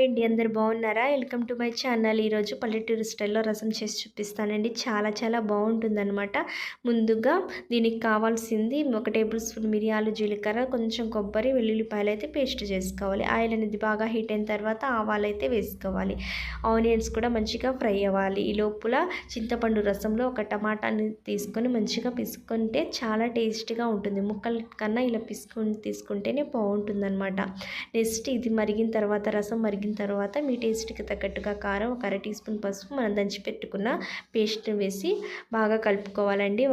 ఏంటి అందరు బాగున్నారా? Welcome to my channel. ఈరోజు పల్లెటూరు స్టైల్లో రసం చేసి చూపిస్తానండి. చాలా బాగుంటుందన్నమాట. ముందుగా దీనికి కావాల్సింది 1 టేబుల్ స్పూన్ మిరియాలు, జీలకర్ర, కొంచెం కొబ్బరి, వెల్లుల్లిపాయలు అయితే పేస్ట్ చేసుకోవాలి. ఆయిల్ అనేది బాగా హీట్ అయిన తర్వాత ఆవాలైతే వేసుకోవాలి. ఆనియన్స్ కూడా మంచిగా ఫ్రై అవ్వాలి. ఈ లోపల చింతపండు రసంలో ఒక టమాటాని తీసుకొని మంచిగా పిసుకుంటే చాలా టేస్టీగా ఉంటుంది. ముక్కల కన్నా ఇలా పిసుకొని తీసుకుంటేనే బాగుంటుందన్నమాట. నెక్స్ట్ ఇది మరిగిన తర్వాత రసం మరిగిన తర్వాత మీ టేస్ట్కి తగ్గట్టుగా కారం, ఒక అర టీ స్పూన్ పసుపు, మనం దంచి పెట్టుకున్న పేస్ట్ని వేసి బాగా కలుపుకోవాలండి.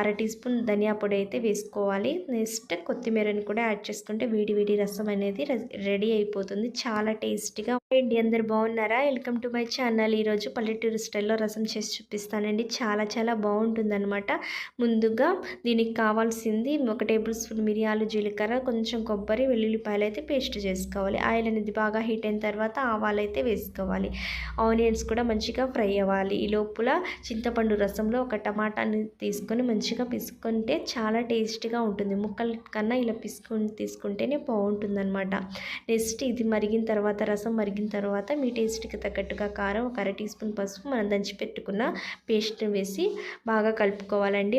అర టీ స్పూన్ ధనియా పొడి అయితే వేసుకోవాలి. నెక్స్ట్ కొత్తిమీరని కూడా యాడ్ చేసుకుంటే వేడి రసం అనేది రెడీ అయిపోతుంది. చాలా టేస్టీగా ఏంటి అందరు బాగున్నారా? Welcome to my channel. ఈరోజు పల్లెటూరు స్టైల్లో రసం చేసి చూపిస్తానండి. చాలా బాగుంటుందన్నమాట. ముందుగా దీనికి కావాల్సింది 1 టేబుల్ స్పూన్ మిరియాలు, జీలకర్ర, కొంచెం కొబ్బరి, వెల్లుల్లిపాయలు అయితే పేస్ట్ చేసుకోవాలి. ఆయిల్ అనేది బాగా హీట్ అయిన తర్వాత ఆవాలైతే వేసుకోవాలి. ఆనియన్స్ కూడా మంచిగా ఫ్రై అవ్వాలి. ఈ లోపల చింతపండు రసంలో ఒక టమాటాని తీసుకొని మంచిగా పిసుకుంటే చాలా టేస్టీగా ఉంటుంది. ముక్కల కన్నా ఇలా పిసుకొని తీసుకుంటేనే బాగుంటుందన్నమాట. నెక్స్ట్ ఇది మరిగిన తర్వాత రసం మరిగిన తర్వాత మీ టేస్ట్కి తగ్గట్టుగా కారం, ఒక అర టీ స్పూన్ పసుపు, మనం దంచి పెట్టుకున్న పేస్ట్ని వేసి బాగా కలుపుకోవాలండి.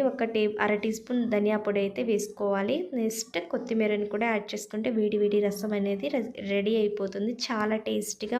అర టీ స్పూన్ ధనియా పొడి అయితే వేసుకోవాలి. నెక్స్ట్ కొత్తిమీరని కూడా యాడ్ చేసుకుంటే వేడి రసం అనేది రెడీ అయిపోతుంది. చాలా టేస్టీగా